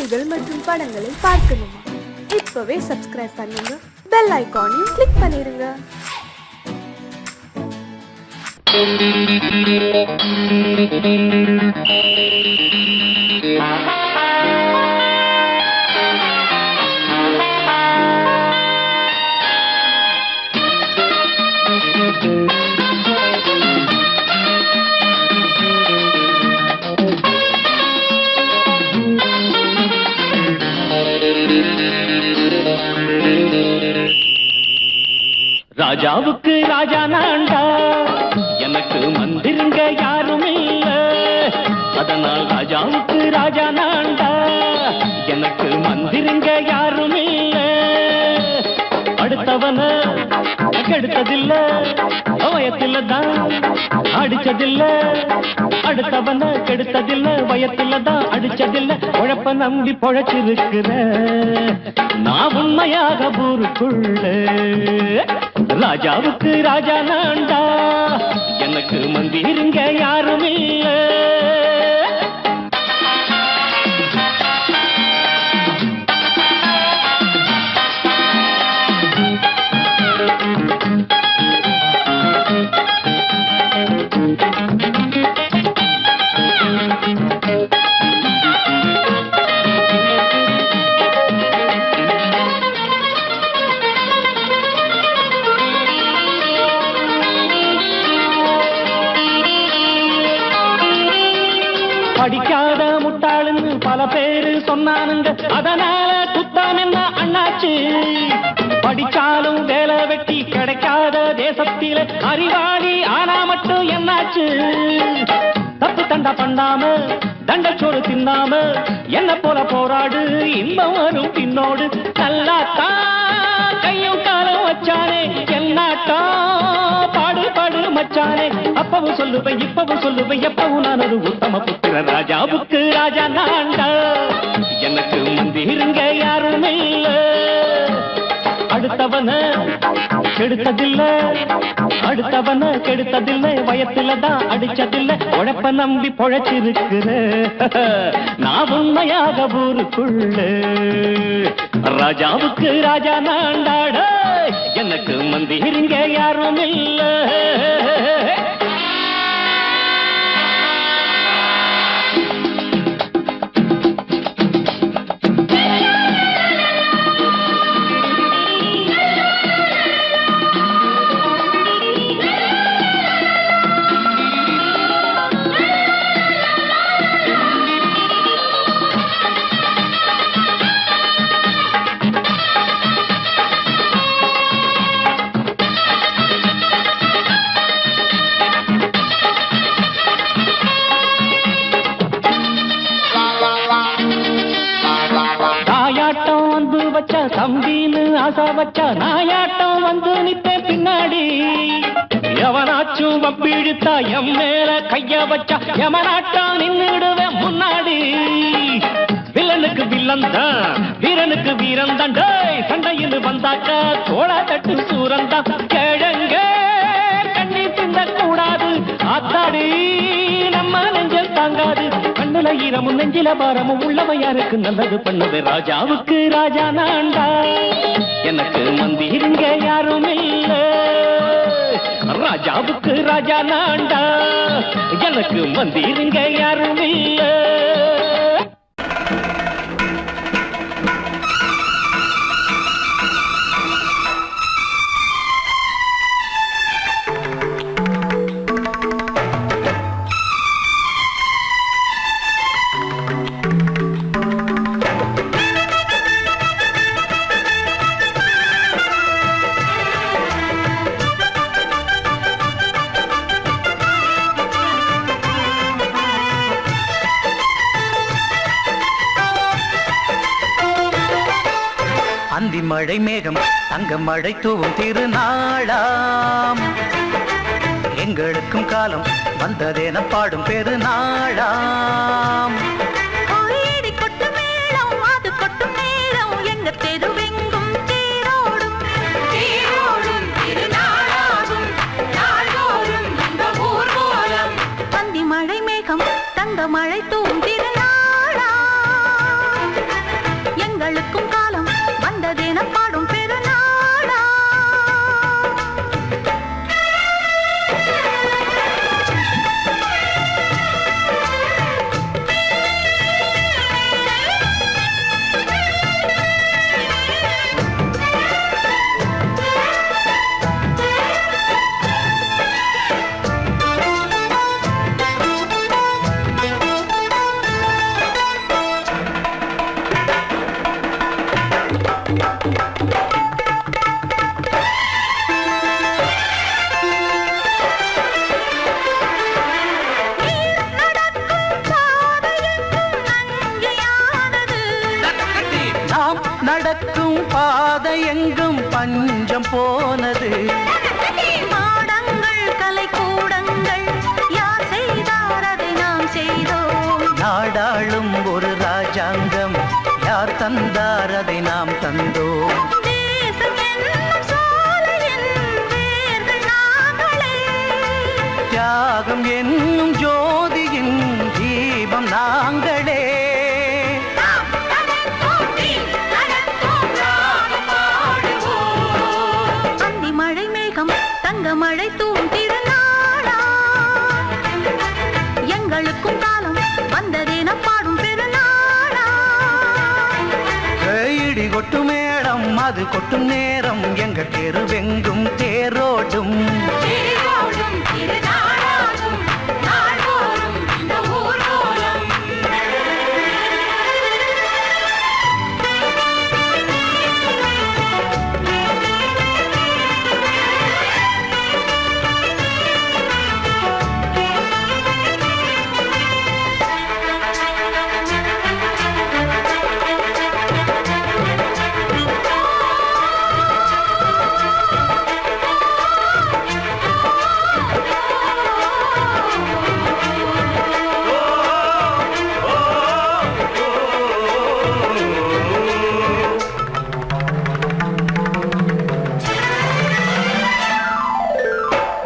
பாடல்கள் மற்றும் படங்களை பார்க்கணுமா? இப்பவே சப்ஸ்கிரைப் பண்ணுங்க, பெல் ஐகானையும் கிளிக் பண்ணிருங்க. ராஜாவுக்கு ராஜா நான்டா, எனக்கு மந்திருங்க யாரும் இல்ல. அதனால் ராஜாவுக்கு ராஜா நான்டா, எனக்கு மந்திருங்க யாரும் இல்ல. அடுத்தவன கெடுத்ததில்ல, வயத்தில தான் அடிச்சதில்ல. அடுத்தவன கெடுத்ததில்ல, வயத்தில தான் அடிச்சதில்ல. உழப்ப நம்பி பொழைச்சிருக்கிற நான் உண்மையாக ஊருக்குள்ள. ராஜாவுக்கு ராஜா நான்டா, எனக்கு மந்திருங்க யாரும் இல்ல. படிக்காத முட்டாளுன்னு பல பேரு சொன்னானுங்க, அதனால குத்தம் என்ன அண்ணாச்சு? படிச்சாலும் வேலை வெட்டி கிடைக்காத தேசத்தில அறிவாளி ஆனா மட்டும் என்னாச்சு? தப்பு தண்டா பண்ணாம தண்டச்சோறு தின்னாம என்ன போல போராடு, இன்பம் வரும் பின்னோடு. நல்லாத்தான் கையும் காலம் வச்சானே, என்னாட்டா பாடு பாடு மச்சானே. அப்பவும் சொல்லுவேன் இப்பவும் சொல்லுவேன், எப்பவும் நான் ஒரு உத்தம புத்திர. ராஜாவுக்கு ராஜா நான்டா, எனக்கு மந்திருங்க யாரும் இல்ல. அடுத்தவன கெடுத்ததில்ல, அடுத்தவன கெடுத்ததில்லை, வயத்தில தான் அடிச்சதில்ல. உழைப்ப நம்பி பொழைச்சிருக்கிற நான் உண்மையாக ஊருக்குள்ள. ராஜாவுக்கு ராஜா நான்டாட, எனக்கு மந்திருங்க யாரும் இல்ல. தம்பின்னு ஆசா வச்சா நாயாட்டம் வந்து நிப்பேன் பின்னாடி. எவனாச்சும் வப்பிழுத்தா எம் மேல கைய வச்சா எமனாட்டம் நின்னுடுவேன் முன்னாடி. வில்லனுக்கு வில்லன் தான், வீரனுக்கு வீரன் தான். சண்டையில் வந்தாக்கா தோளா தட்டு சூரன் தான். கிழங்க கண்ணி தின்ன கூடாது, ஆத்தாடி நம்ம நெஞ்சல் தாங்காது. கண்ணுல ஈரமும் நெஞ்சில பாரமும் உள்ளவன் யாருக்கு நல்லது பண்ணுது. ராஜாவுக்கு ராஜா நான்டா, எனக்கு மந்திருங்க யாரும் இல்ல. ராஜாவுக்கு ராஜா நான்டா, எனக்கு மந்திருங்க யாரும் இல்ல. அந்தி மழை மேகம் தங்க மழை தூவும் திருநாளாம், எங்களுக்கும் காலம் வந்ததென பாடும் பெருநாளாம். மழை தூவும் திருநாளாம். நடக்கும் பாதை எங்கும் பஞ்சம் போனது. மாடங்கள் கலை கூடங்கள் யார் செய்தார் அதை நாம் செய்தோம். நாடாளும் ஒரு ராஜாங்கம் யார் தந்தார் அதை நாம் தந்தோம். தேசம் என்னும் சோலையின் வேர்கள் நாங்களே. தியாகம் என்னும் ஜோதியின் தீபம் நாங்களே. அந்தி மழை மேகம் தங்க மழை தூவும் திருநாளா. எங்களுக்கும் காலம் வந்ததென பாடும் பெருநாளா. இடி கொட்டும் மேடம் அது கொட்டும் நேரம் எங்க தெருவெங்கும் தேரோடும். தேரோடும் திருநாளாகும் நாள்தோறும் இந்த ஊர்வலம்.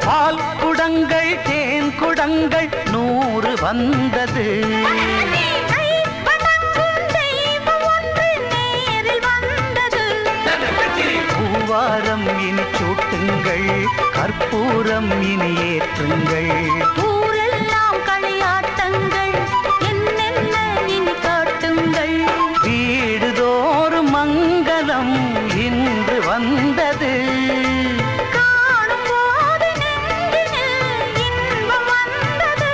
பால் குடங்கள் தேன் குடங்கள் 100 வந்தது. பூவாரம் இனி சூட்டுங்கள் கற்பூரம் இனி ஏற்றுங்கள். ஊரெல்லாம் களியாட்டங்கள் என்னென்ன இனி காட்டுங்கள். வீடுதோறும் மங்களம் இன்று வந்தது. காணும் போது நெஞ்சினில் இன்பம் வந்தது.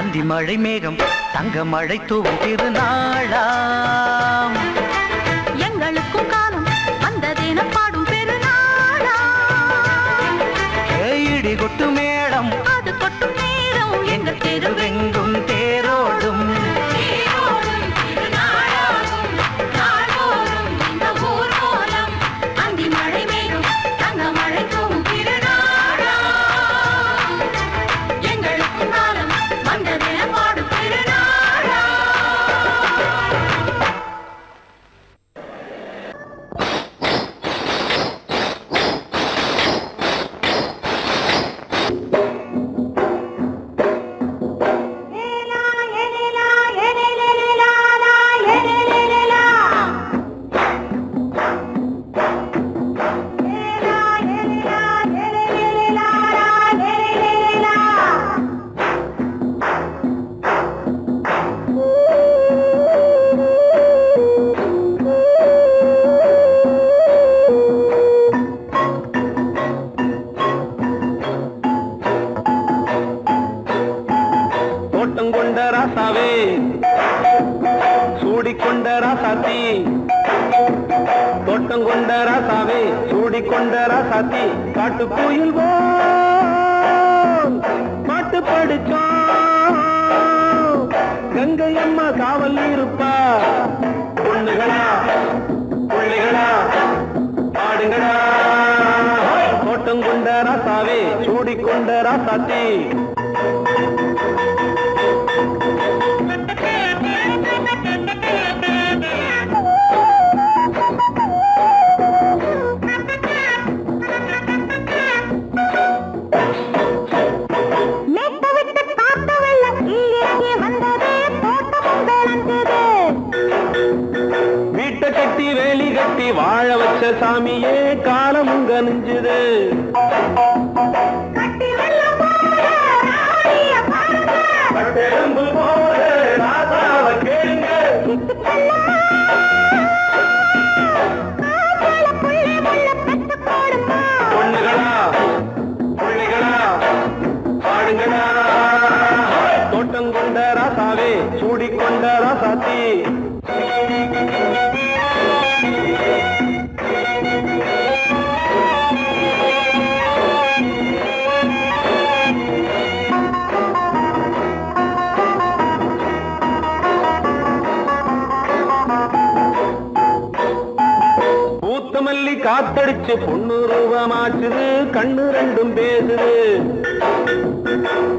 அந்தி மழை மேகம் தங்க மழை தூவும் திருநாளாம். எங்களுக்கும் காலம் வந்ததென பாடும் பெருநாளா. இடி கொட்டு மேடம் அது கொட்டும் நேரம் எங்கள் தெருவெங்கும் தேரோடும். தேரோடும் திருநாளாகும் நாள்தோறும் இந்த ஊர்வலம். அந்தி மழை மேகம் தங்க மழை தூவும் திருநாளா. எங்களுக்கும் காலம் வந்ததென பாடும் திருநாளா. தோட்டம் கொண்ட ராசாவே சூடிக்கொண்ட ராசாத்தி. தோட்டம் கொண்ட ராசாவே சூடிக்கொண்ட ராசாத்தி. காட்டு கோயில் பாட்டு படிச்சோம். கங்கை அம்மா காவல் இருப்பா. பொண்ணுகளா பிள்ளைகளா ஆடுங்களா. தோட்டம் கொண்ட ராசாவே சூடிக்கொண்ட ராசாத்தி. வீட்டை கட்டி வேலி கட்டி வாழ வச்ச சாமியே காலமும் கனிஞ்சுது. கட்டெலும்பு போல ராசாவை கேளுங்க. பொண்ணுகளா பிள்ளைகளா பாடுங்களா. தோட்டம் கொண்ட ராசாவே சூடிக்கொண்ட ராசாத்தி. காத்தடிச்சு பொண்ணு ரூபமாச்சுது கண்ணு ரெண்டும் பேசுது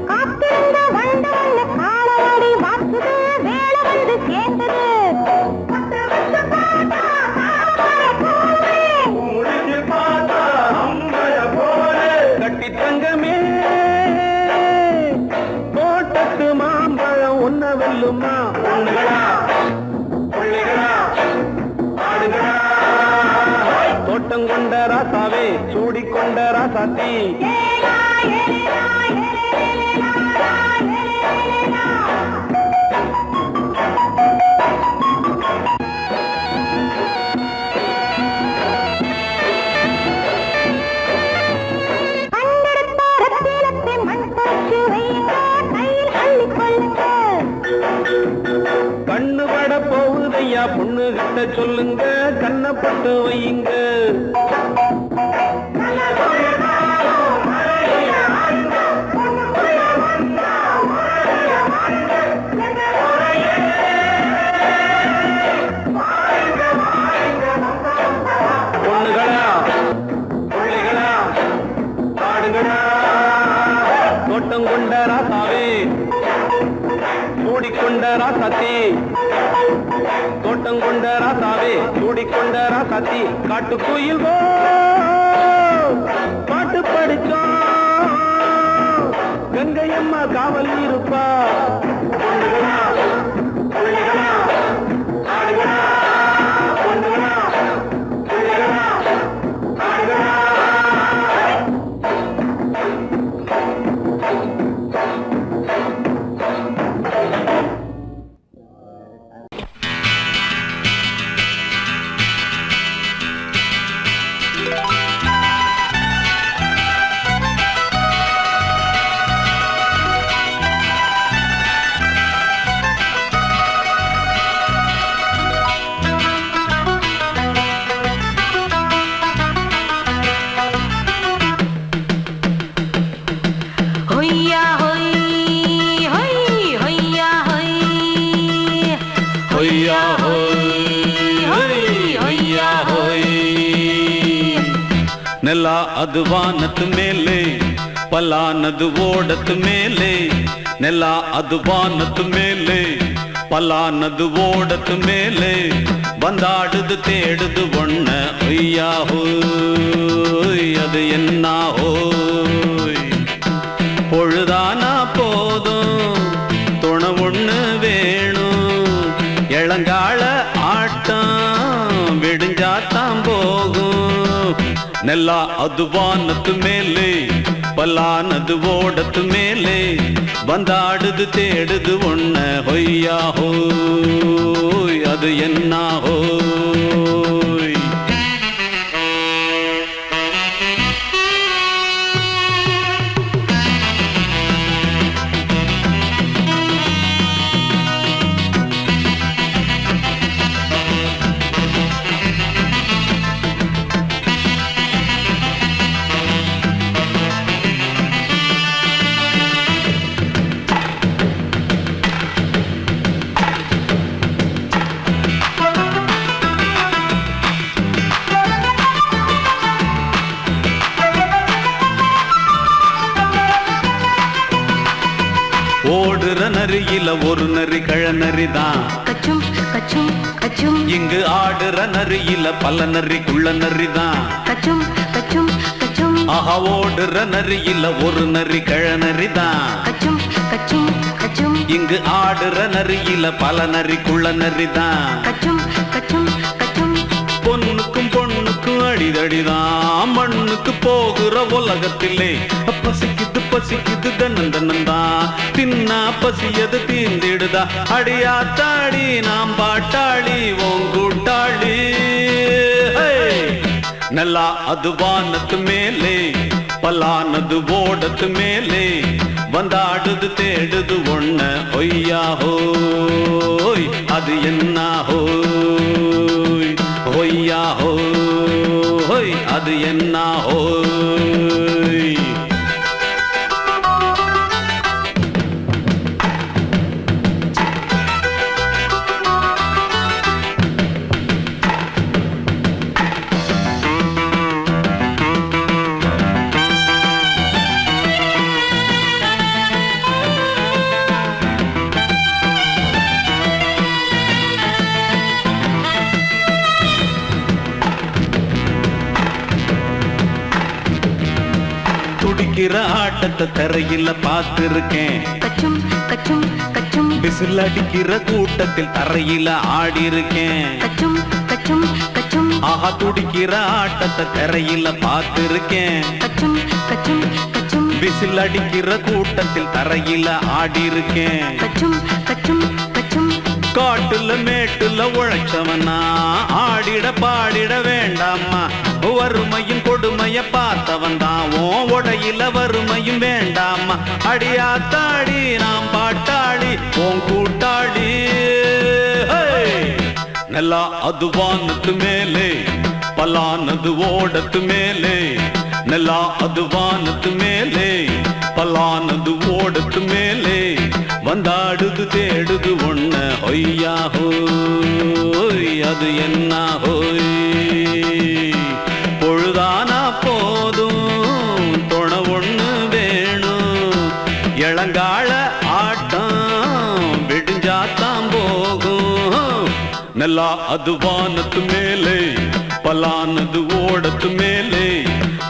காத்திருந்த வண்டு வந்து காலவாடி வாக்குது வேலை வந்து சேர்ந்தது கட்டி தங்கமே தோட்டத்து மாம்பழம் ஒன்ன வெல்லுமா பொண்ணுகளா பிள்ளைகளா ஆடுகளா தோட்டம் கொண்ட ராசாவே சூடிக்கொண்ட ராசாத்தி கண்ணு பட போகுதையா பொண்ணு கிட்ட சொல்லுங்க கண்ணப்பட்டு வையுங்க பொண்ணுகளா பிள்ளைகளா ஆடுகளா தோட்டம் கொண்ட ராசாவே சூடிக்கொண்ட ராசாத்தி தோட்டம் கொண்ட ராசாவே சூடிக்கொண்ட ராசாத்தி காட்டு கோயில் பாட்டு படிச்சோம் கங்கையம்மா காவல் இருப்பா பொண்ணுகளா பிள்ளைகளா ஆடுகளா பொண்ணுகளா பிள்ளைகளா ஆடுகளா ஹொய்யா ஹொய் ஹொய் ஹொய்யா ஹொய் ஹொய்யா ஹொய் ஹொய்யா ஹொய் ನೆಲ ಅದು ವಾನದ ಮೇಲೆ ಪಲಾನದು ಓಡದ ಮೇಲೆ ನೆಲ ಅದು ವಾನದ ಮೇಲೆ ಪಲಾನದು ಓಡದ ಮೇಲೆ ಬಂದಾಡುದು தேடுது ஒண்ண ஒய்யா ஹோய் அது என்ன ஹோய் பொழுதானா போதும் துணை ஒண்ணு வேணும் இளங்கால ஆட்டம் விடிஞ்சாத்தான் போகும் ನೆಲ ಅದು ವಾನದ ಮೇಲೆ ಪಲಾನದು ಓಡದ ಮೇಲೆ ಬಂದಾಡುದು தேடுது ஒண்ண ಹೊಯ್ಯಾ ஹோய் அது என்ன ஹோய் ஓடுற நரியில ஒரு நரி கழநரிதான் கச்சும் கச்சும் கச்சும் இங்கு ஆடுற நரியில பல நரிக்குள்ள நரிதான் கச்சும் கச்சும் கச்சும் ஆஹா ஓடுற நரியில ஒரு நரி கழநரிதான் கச்சும் கச்சும் கச்சும் இங்கு ஆடுற நரியில பல நரிக்குள்ள நரிதான் கச்சும் கச்சும் கச்சும் பொண்ணுக்கும் பொண்ணுக்கும் அடிதடிதான் மண்ணுக்கு போகிற உலகத்திலே பசிக்குது பசிக்குது தன்னந்தனந்தான் தின்னா பசியது தீந்திடுதா அடியாத்தாடி நாம் பாட்டாளி ஓங்கூட்டாளி ನೆಲ ಅದು ವಾನದ ಮೇಲೆ ಪಲಾನದು ಓಡದ ಮೇಲೆ ಬಂದಾಡುದು தேடுது ஒண்ண ஒய்யா ஹோய் அது என்ன ஹோய் ஒய்யா ஹோய் அது என்ன ஹோய் துடிக்கிற ஆட்டத்தை தரையில பார்த்திருக்கேன். கச்சும் கச்சும் கச்சும் விசில் அடிக்கிற கூட்டத்தில் தரையில ஆடி இருக்கேன். கச்சும் கச்சும் கச்சும் ஆஹா துடிக்கிற ஆட்டத்தை தரையில பார்த்திருக்கேன். கச்சும் கச்சும் கச்சும் விசில் அடிக்கிற கூட்டத்தில் தரையில ஆடி இருக்கேன். கச்சும் கச்சும் கச்சும் காட்டுல மேட்டுல உழைச்சவனா ஆடிட பாடிட வேண்டாமா. வறுமையும் கொடுமைய பார்த்தவன் தான் உடையில வறுமையும் வேண்டாமா. அடியாத்தாடி நாம் பாட்டாளி உன் கூட்டாளி. நல்லா அது வானத்து மேலே பலானது ஓடத்து மேலே. நல்லா அது வானத்து மேலே பலானது ஓடத்து மேலே. வந்தாடுது தேடுது ஒண்ண ஒய்யா ஹோய் அது என்ன ஹோய். பொழுதானா போதும் துணை ஒண்ணு வேணும். இளங்கால ஆட்டம் விடிஞ்சாத்தான் போகும். நல்லா அது வானத்து மேலே பலானது ஓடத்து மேலே.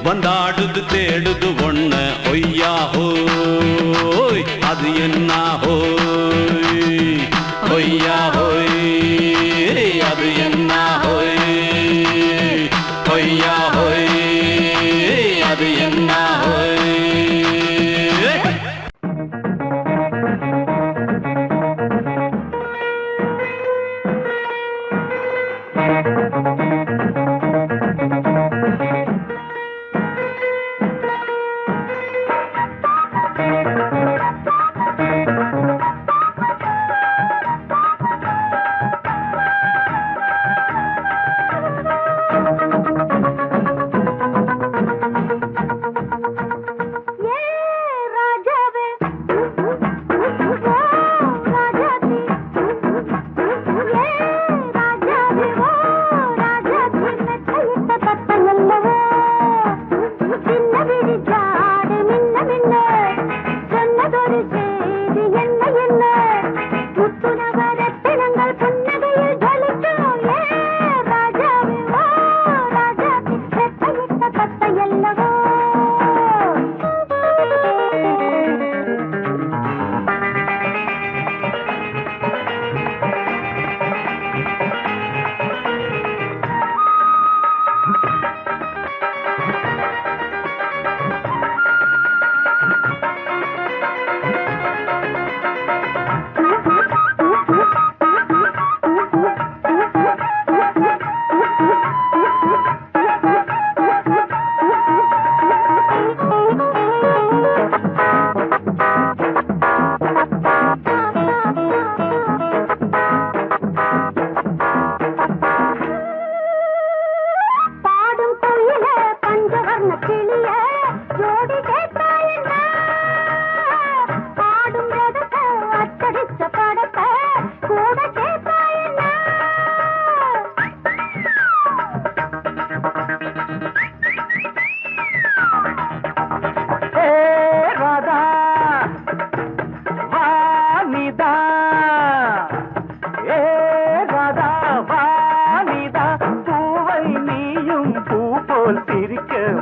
வந்தாடுது தேடுது ஒண்ண ஒய்யா ஹோய் அது என்ன ஹோய். ஒய்யா ஹோய் அது என்ன ஹோய். ஒய்யா ஹோய் அது என்ன ஹோய்.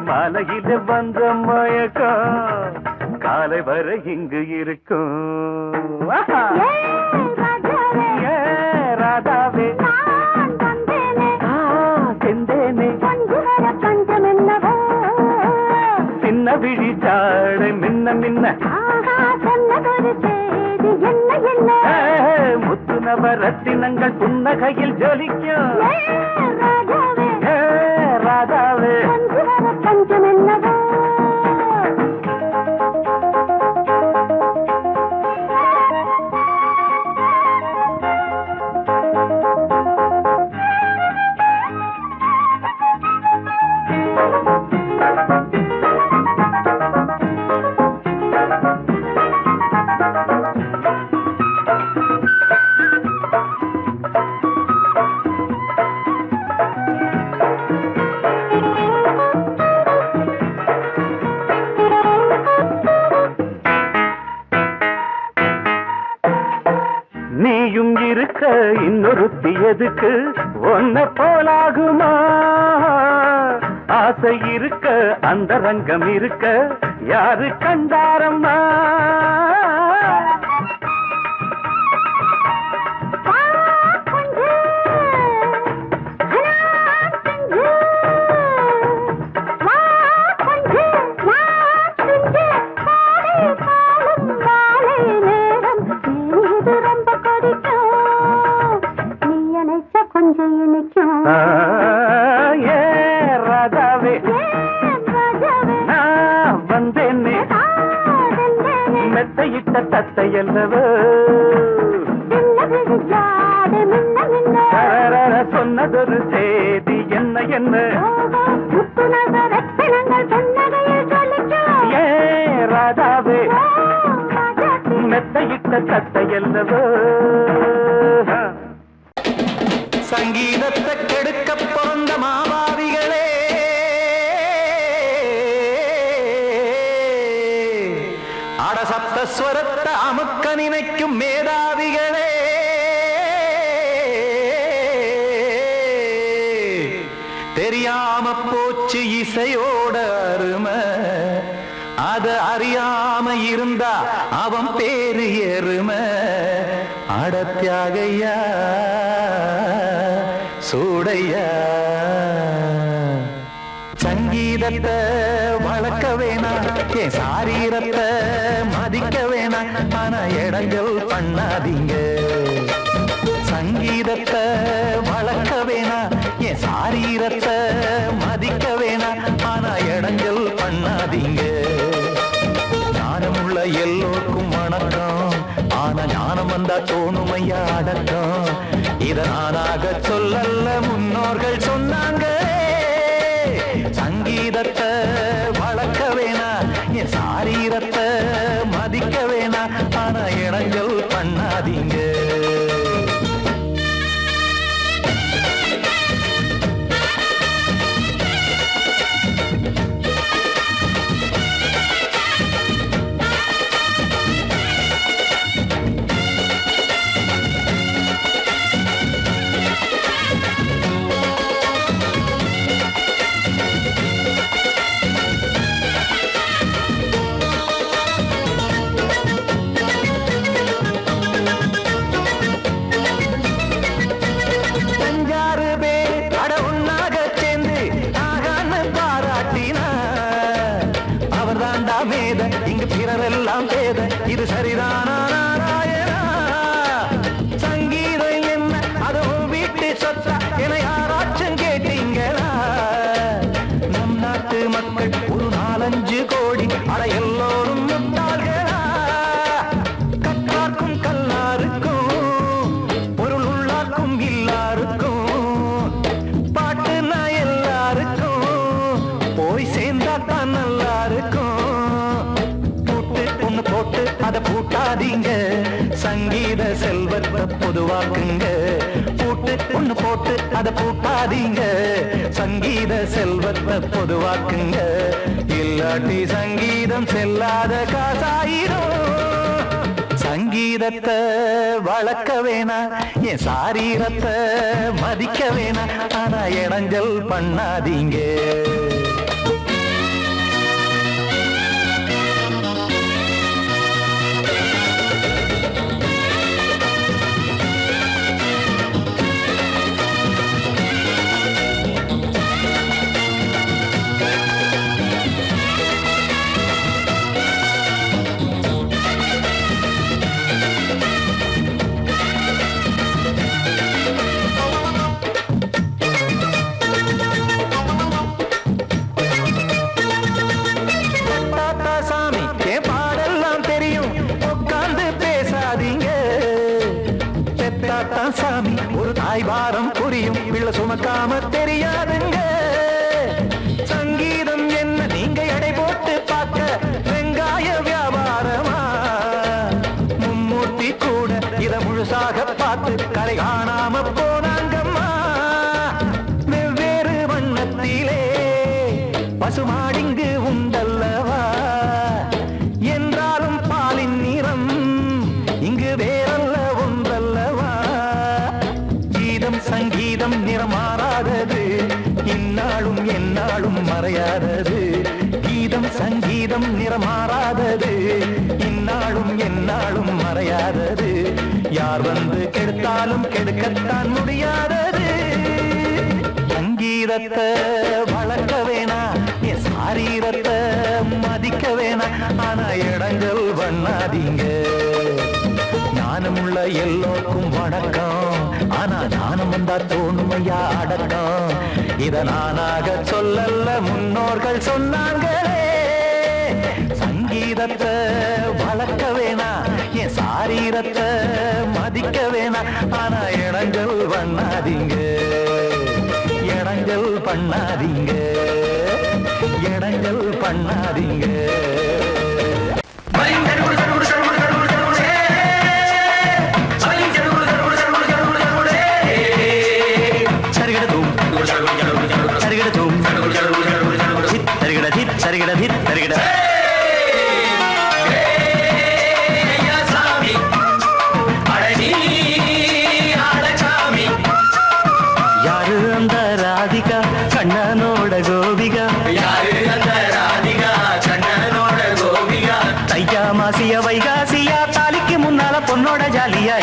மாலையில வந்த மயக்கம் காலை வரை இங்கு இருக்கும். ராதாவே செந்தேனே சின்ன விழி சாடை மின்ன மின்ன முத்து நவரத்தினங்கள் புன்னகையில் ஜொலிக்கும். ராதாவே நீயும் இருக்க இன்னொருத்தி எதுக்கு ஒன்ன போலாகுமா? ஆசை இருக்க அந்த ரங்கம் இருக்க யாரு கண்டாரம்மா ராஜாவே நான் வந்தேன்னே மெத்தையிட்ட தத்தை அல்லவோ சொன்னதொரு செய்தி என்ன என்ன ஏ ராஜாவே மெத்தையிட்ட தத்தை அல்லவோ சங்கீதத்தை கெடுக்க பிறந்த மாபாவிகளே அடசப்தஸ்வரத்தை அமுக்க நினைக்கும் மேதாவிகளே தெரியாம போச்சு இசையோட அருமை அத அறியாம இருந்தா அவன் பேரு எருமை அடத்தியாகையா சூடையா சங்கீதத்தை வளர்க்க வேணாம் என் சாரீரத்தை மதிக்க வேணாம் ஆனா இடங்கள் பண்ணாதீங்க சங்கீதத்தை வளர்க்க வேணாம் என் சாரீரத்தை மதிக்க வேணாம் ஆனா இடங்கள் பண்ணாதீங்க ஞானமுள்ள எல்லோருக்கும் வணக்கம் ஆனா ஞானம் வந்தா தோணுமையா அடக்கம் இத நானாக சொல்லல்ல முன்னோர்கள் சொன்னாங்க சங்கீதத்தை வளர்க்க வேணா என் சாரீரத்தை மதிக்க வேணா ஆனா இடங்கள் பண்ணாதீங்க இங்கு பிறரெல்லாம் பேத இது சரிதானா நாராயணா சங்கீதம் என்ன அதுவும் வீட்டு சொத்தா என யாராச்சும் கேட்டீங்களா நம் நாட்டு மக்கள் ஒரு 4-5 கோடி அட எல்லோரும் முட்டாள்களா கற்றார்க்கும் கல்லாருக்கும் பொருள் உள்ளார்க்கும் இல்லாருக்கும் பாட்டுனா எல்லாருக்கும் போய் சேர்ந்தா தான் நல்லா இருக்கும் போட்டு அத பூட்டாதீங்க சங்கீத செல்வத்தை பொதுவாக்குங்க பூட்டு ஒண்ணு போட்டு அத பூட்டாதீங்க சங்கீத செல்வத்தை பொதுவாக்குங்க இல்லாட்டி சங்கீதம் செல்லாத காசாயிரும் சங்கீதத்தை வளர்க்க வேணா என் சாரீரத்தை மதிக்க வேணா ஆனா இடைஞ்சல் பண்ணாதீங்க சாமி ஒரு தாய் பாரம் புரியும் பிள்ளை சுமக்காம தெரியாதுங்க சங்கீதம் என்ன நீங்க எடை போட்டு பார்க்க வெங்காய வியாபாரமா மும்மூர்த்தி கூட இத முழுசாக பார்த்து கரை காணாம போனாங்கம்மா வெவ்வேறு வண்ணத்திலே பசுமாடிங்கு உண்டல்லவா என்றாலும் பாலின் நிறம் இங்கு வேறல்ல ஒன்றல்லவா சங்கீதம் நிறமாறாதது இந்நாளும் எந்நாளும் மறையாதது கீதம் சங்கீதம் நிறம் ஞாபகம் என்னாலும் மறையாதது. யார் வந்து கெடுத்தாலும் கெடுக்கத்தான் முடியாதது. சங்கீதத்தை வளர்க்க வேணா, என் சாரீரத்தை மதிக்க வேணா. ஆனா இடங்கள் பண்ணாதீங்க. ஞானமுள்ள எல்லோருக்கும் வணக்கம். ஆனா ஞானம் வந்தா தோணுமையா அடக்கம். இத நானாக சொல்லல, முன்னோர்கள் சொன்னாங்களே. சங்கீதத்தை வளர்க்க வேணா, என் சாரீரத்தை மதிக்க வேணா. ஆனா இடங்கள் பண்ணாதீங்க, இடங்கள் பண்ணாதீங்க, இடங்கள் பண்ணாதீங்க. யாரு அந்த ராதிகா கண்ணனோட கோபிகா? யாரு அந்த ராதிகா கண்ணனோட கோபிகா? தையா மாசிய வைகாசியா தாலிக்கு முன்னால பொண்ணோட ஜாலியா.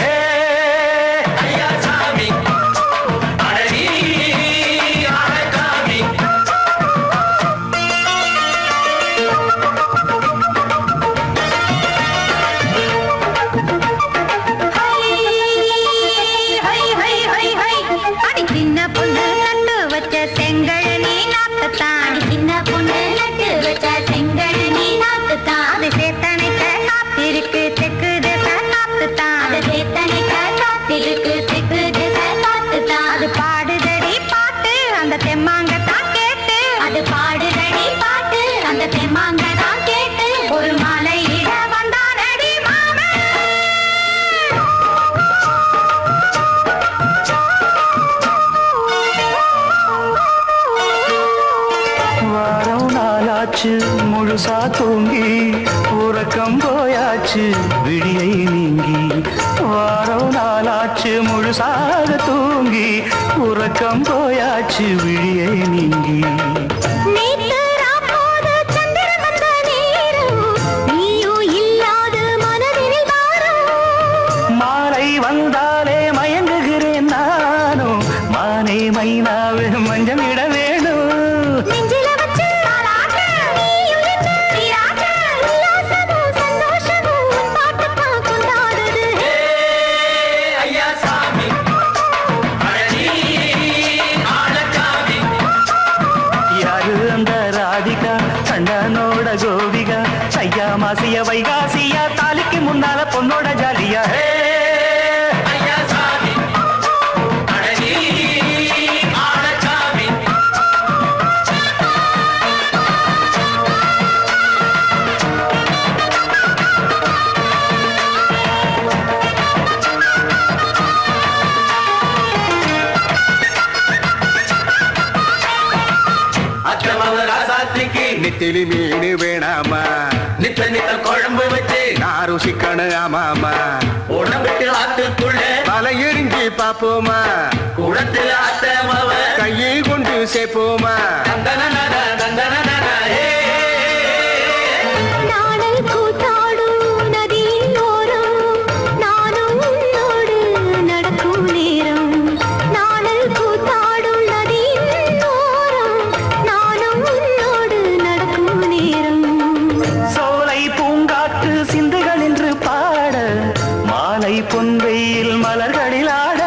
முழுசா தூங்கி உறக்கம் போயாச்சு விடியை நீங்கி. வாரம் நாளாச்சு முழுசாக தூங்கி உறக்கம் போயாச்சு விடியை நீங்கி. மாலை வந்தாலே மயங்குகிறேன் நானும். மானை மைனாவே மஞ்சள் இட வேணும். கண்ணனோட கோபிகா தையா மாசிய வைகாசியா தாலிக்கு முன்னால பொண்ணோட ஜாலியா. நெத்திலி மீனு வேணாமா, நித்த நித்த குழம்பு வச்சு நான் ருசிக்கணும். ஆமாமா, உடம்புக்கு ஆத்துக்குள்ள பல எரிஞ்சு பாப்போமா, குடத்துல அத்தமாவ கையை கொண்டு சேர்ப்போமா. பொன்வெயில் மலர்களில் ஆட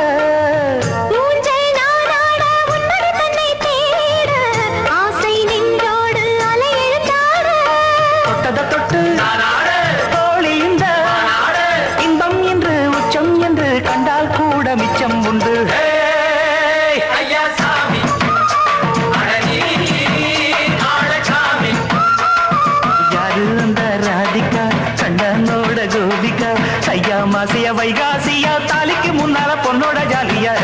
தொட்டத தொட்டு தோழி இந்த இன்பம் என்று உச்சம் என்று கண்டால் கூட மிச்சம் உண்டு. யாரு அந்த ராதிகா கண்ணனோட கோபிகா தையா மாசிய வைகாசியா தாலிக்கு முன்னால பொண்ணோட ஜாலியா.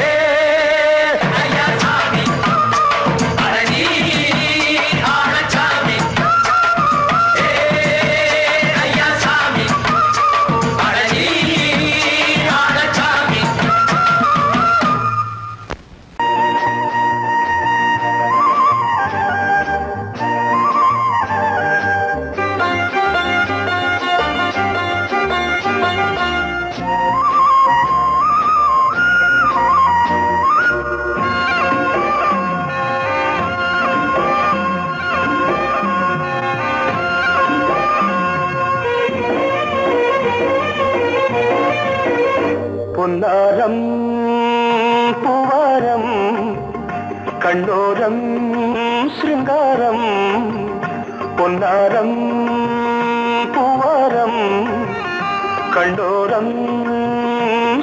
பொன்னாரம் பூவாரம் கண்ணோரம் சிருங்காரம் பொன்னாரம் பூவாரம் கண்ணோரம்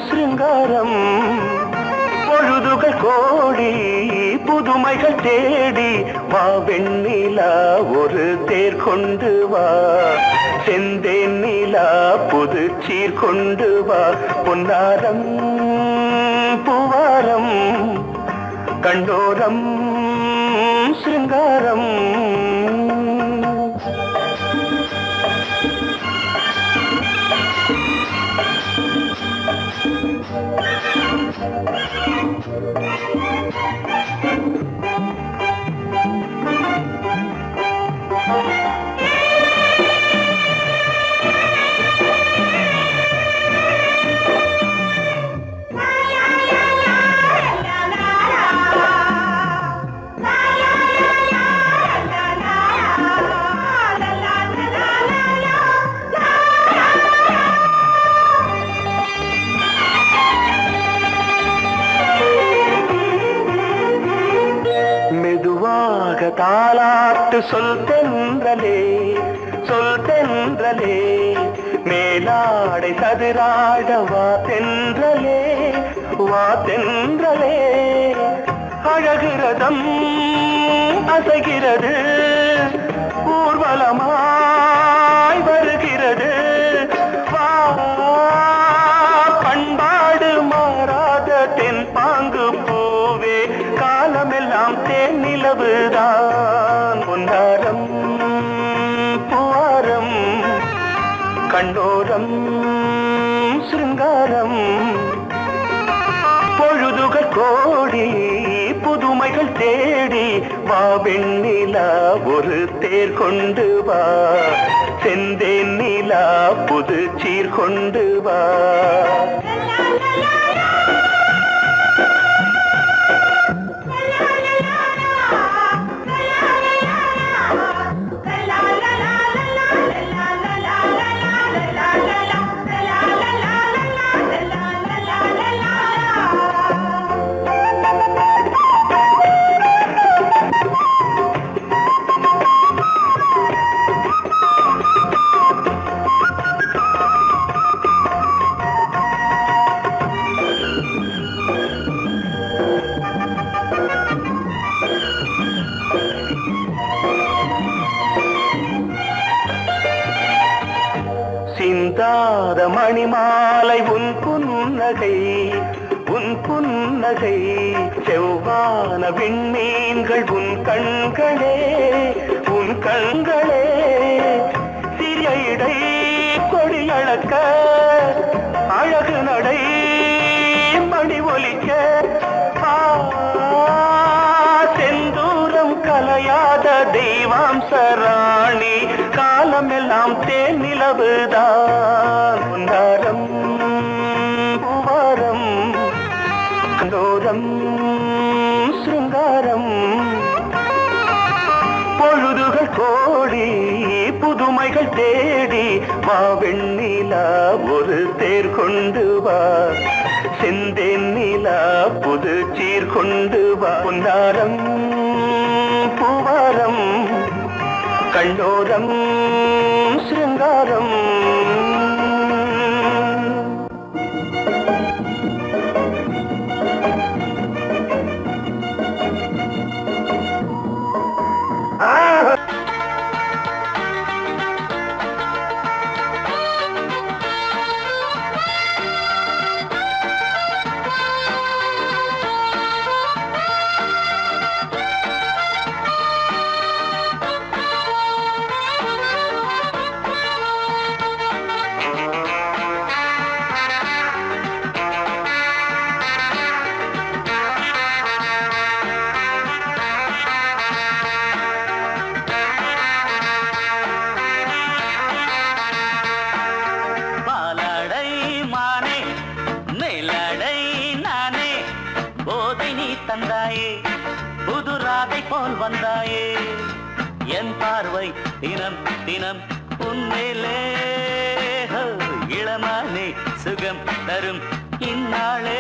சிருங்காரம் பொழுதுகள் கோடி புதுமைகள் தேடி வா வெண்ணிலா ஒரு தேர் கொண்டு வா செந்தேன் நிலா புது சீர் கொண்டு வா பொன்னாரம் பூவாரம் கண்டோரம் சிருங்காரம் தாலாட்டு சொல் தென்றலே சொல் தென்றலே மேலாடை சதுராட வா தென்றலே வா தென்றலே அழகிறதம் அசைகிறது ஊர்வலமாய் வருகிறது வா பண்பாடு மாறாத தென் பாங்கு பூவே காலமெல்லாம் தேன் நிலவுதான் பொன்னாரம் பூவாரம் கண்ணோரம் சிருங்காரம் பொழுதுகள் கோடி புதுமைகள் தேடி வா வெண்ணிலா ஒரு தேர் கொண்டு வா செந்தேன் நிலா புது சீர் கொண்டு வா சிந்தாத மணிமாலை உன் புன்னகை உன் புன்னகை செவ்வான விண்மீன்கள் உன் கண்களே உன் கண்களே சிறிய இடை கொடியளக்க அழகு நடை மணி ஒலிக்க செந்தூரம் கலையாத தெய்வாம்சராணி காலமெல்லாம் தேன் நிலவுதான் பொன்னாரம் பூவாரம் கண்டோரம் சிருங்காரம் பொழுதுகள் கோடி புதுமைகள் தேடி வா வெண்ணிலா ஒரு தேர் கொண்டு வா செந்தேன் நிலா புது சீர் கொண்டு வா பொன்னாரம் பூவாரம் கண்டோரம் சிருங்காரம் தந்தாயே புது ராதை போல் வந்தாயே என் பார்வை தினம் தினம் உன்மேலே இளமானே சுகம் தரும் இந்நாளே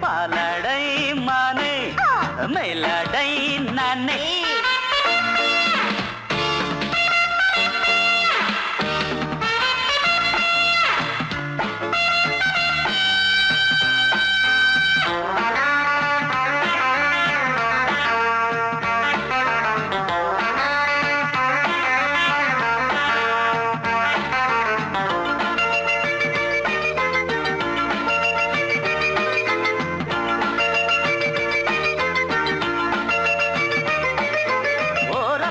பாலடை மானே மேலடை நானே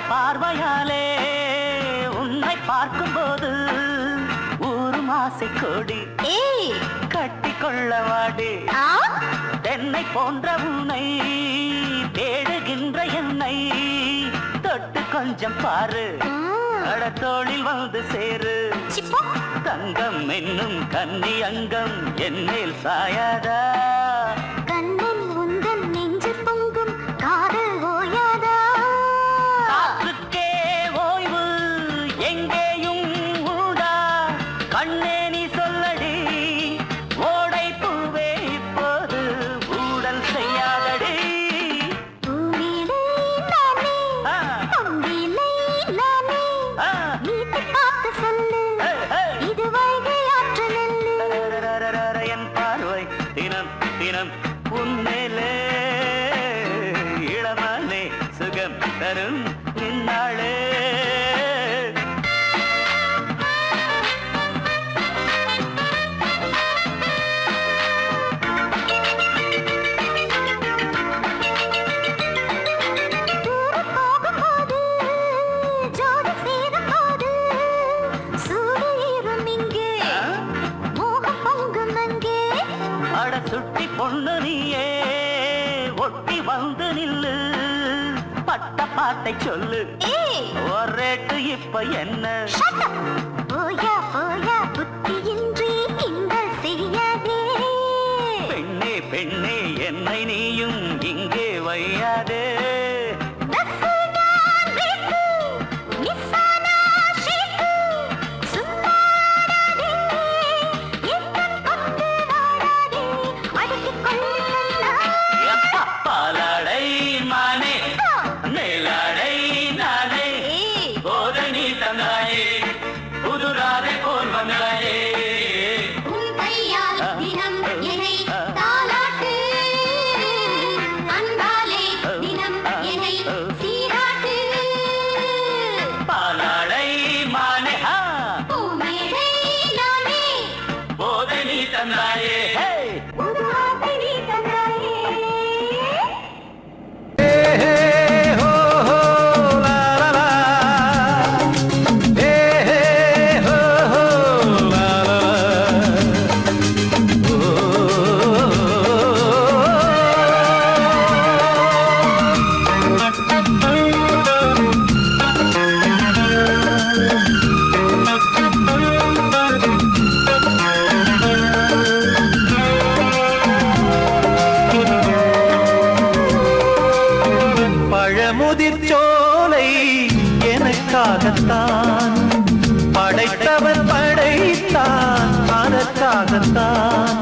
பார்வையாலே உன்னை பார்க்கும்போது ஊரும் ஆசை கொடி கட்டி கொள்ளவாடி தென்னை போன்ற உன்னை தேடுகின்ற என்னை தொட்டு கொஞ்சம் பாரு கடத்தோளில் வந்து சேரு தங்கம் என்னும் கன்னி அங்கம் என்னில் சாயாதா கண்ணில் உந்தன் நெஞ்சு பொங்கும் காதல் ஓயாதா கண்ணே நீ சொல்லடி ஓடை பூவே இப்போது ஊடல் செய்யாதடி என் பார்வை தினம் தினம் உன்மேலே இளமானே சுகம் தரும் இந்நாளே சுட்டி பொண்ணு நீயே ஒட்டி வந்து நில்லு பட்ட பாட்டை சொல்லு ஒரேட்டு இப்ப என்ன போயா போயா புத்தியின்றி கிண்டல் செய்யாதே பெண்ணே பெண்ணே என்னை நீயும் இங்கே வையாதே பாலடை மானே மேலடை நானே போதனி தந்தாயே புதுராதை போல் வந்தாயே பாலடை மானே போதனி தந்தாயே முதிர்ச்சோலை எனக்காகத்தான் படைத்தவன் படைத்தான் அதற்காகத்தான்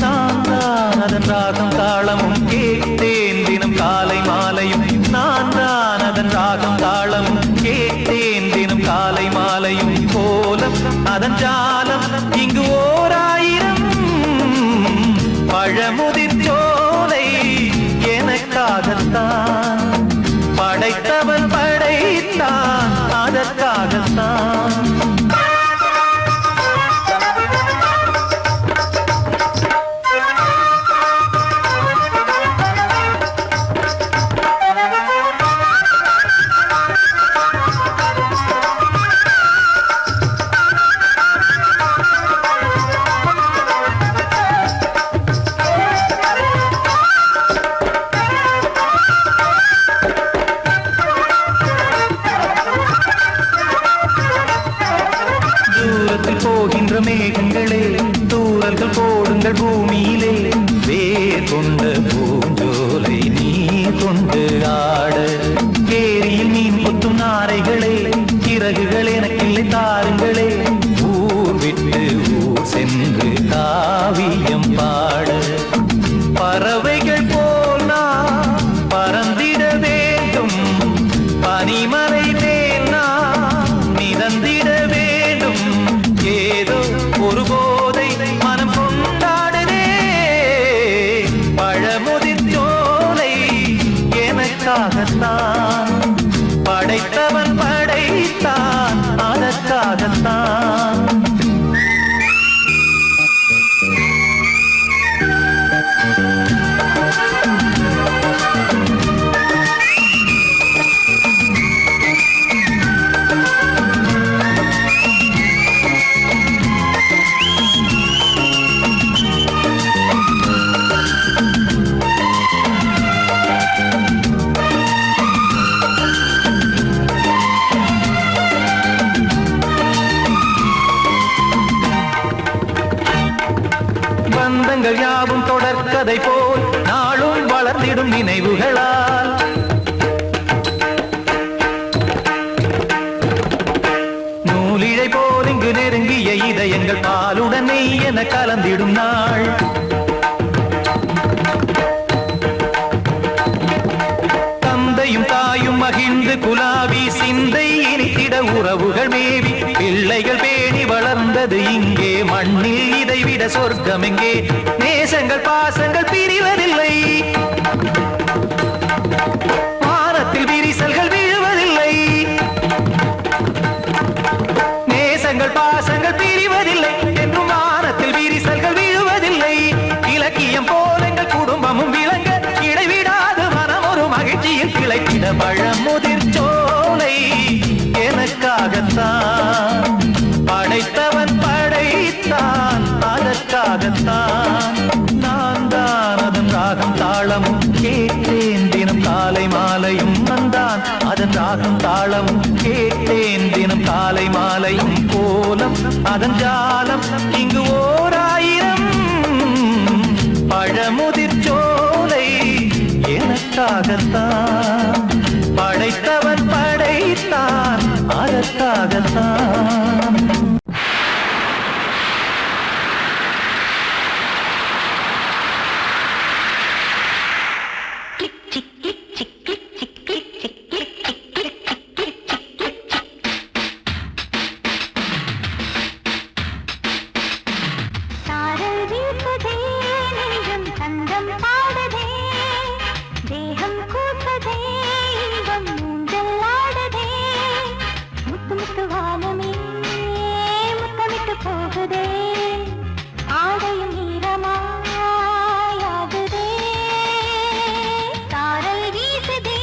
நான் தான் அதன் ராகம் தாளமும் கேட்டேன் தினம் காலை மாலையும் நான் தான் அதன் ராகம் தாளமும் கேட்டேன் தினம் காலை மாலையும் கோலம் அதன் ஜாலம் இங்கு ஓராயிரம் பழமுதிர்ச்சோலை எனக்காகத்தான் படைத்தவன் படைத்தான் அதற்காகத்தான் சொந்தங்கள் யாவும் தொடர்கதை போல் நாளும் வளர்ந்திடும் நினைவுகளால் நூலிழை போல் இங்கு நெருங்கிய இதயங்கள் பாலுடன் நெய் என கலந்திடும் நாள் தந்தையும் தாயும் மகிழ்ந்து குலாவி சிந்தை இனித்திட உறவுகள் மேவி பிள்ளைகள் பேணி வளர்ந்தது இங்கே மண்ணில் இதைவிட சொர்க்கம் எங்கே நேசங்கள் பாசங்கள் பிரிவதில்லை வானத்தில் விரிசல்கள் விழுவதில்லை நேசங்கள் பாசங்கள் பிரிவதில்லை என்றும் வானத்தில் விரிசல்கள் விழுவதில்லை இலக்கியம் போல எங்கள் குடும்பமும் விளங்க இடைவிடாது மனம் ஒரு மகிழ்ச்சியில் கிளைக்கிட பழமுதிர் சோலை எனக்காகத்தான் படைத்தவன் படைத்தான் அதற்காகத்தான் நான் தான் அதன் ராகம் தாளமும் கேட்டேன் தினம் காலை மாலையும் வந்தான் அதன் ராகம் தாளமும் கேட்டேன் தினம் காலை மாலையும் கோலம் அதன் ஜாலம் இங்கு ஓர் ஆயிரம் பழமுதிர் சோலை எனக்காகத்தான் படைத்தவன் படைத்தான் அதற்காகத்தான் சாரல் வீசுதே நெஞ்சம் சந்தம் பாடுதே தேகம் கூசுதே இன்பம் ஊஞ்சல் ஆடுதே முத்து முத்து வானமே முத்தமிட்டு போகுதே ஆடையும் ஈரமாயாகுதே சாரல் வீசுதே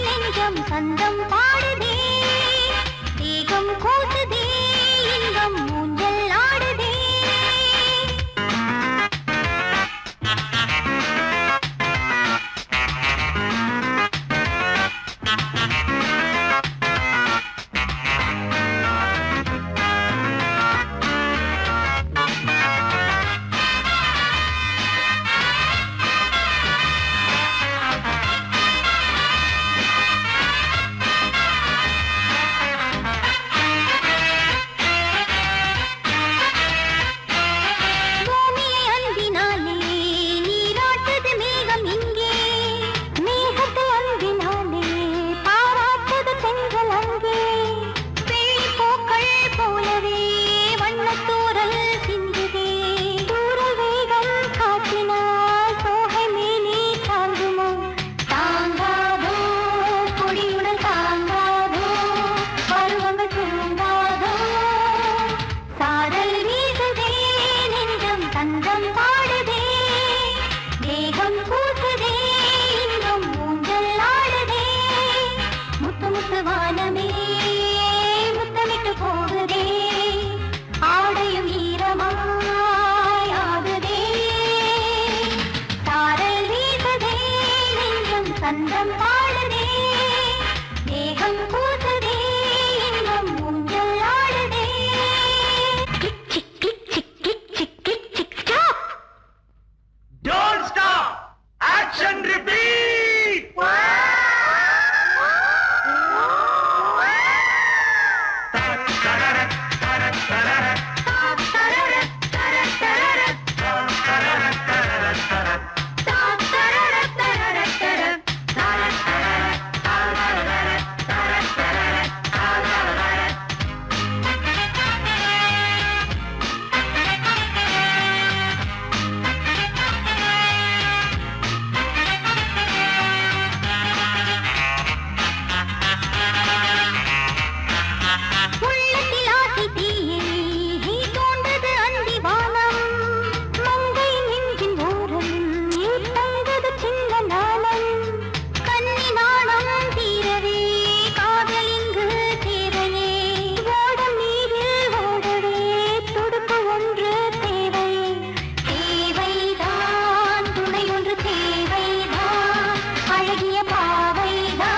நெஞ்சம் சந்தம் பாடுதே தேகம் கூசுதே இன்பம் ஊஞ்சல் ஆடுதே பூமியை அன்பினாலே நீராட்டுது மேகம் இங்கே மேகத்தை அன்பினாலே பாராட்டுது பெண்கள் அங்கே வெள்ளி பூக்கள் போலவே வண்ணத்தூரல் சிந்துதே தூரல் வேகம் காற்றினால் தோகை மேலே தாங்குமோ தாங்காதோ கொடியுடன் தாங்காதோ பருவங்கள் தூங்காதோ சாரல் வீசுதே நெஞ்சம் தந்தம் பாடுதே தேகம் கூசுதே இன்பம் ஊஞ்சல் ஆடுதே முத்து முத்து வானமே முத்தமிட்டு போகுதே ஆடையும் ஈரமாயாகுதே சாரல் வீசுதே நெஞ்சம் தந்தம் பாடுதே தேகம் கூசுதே இன்பம் ஊஞ்சல் ஆடுதே கிக் சிக் கிக் சிக் கிக் சிக் கிக் சிக் stop Don't stop! Action repeat! உள்ளத்தில் ஆசை தீயே தோன்றது அந்தி வானம் மங்கை நெஞ்சின் ஓரம் தங்கது சின்ன நாளம் கண்ணி நாணம் தீரவே காதல் இங்கு தேவையே ஓடம் நீரில் ஓடவே துடுப்பு ஒன்று தேவையே தேவைதான் துணை ஒன்று தேவைதான் அழகிய பாவைதான்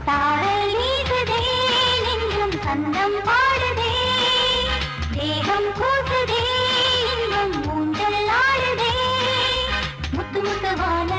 சாரல் வீசுதே நெஞ்சம் சந்தம் பாடுதே தேகம் கூசுதே இன்பம் ஊஞ்சல் ஆடுதே ஆடுவானே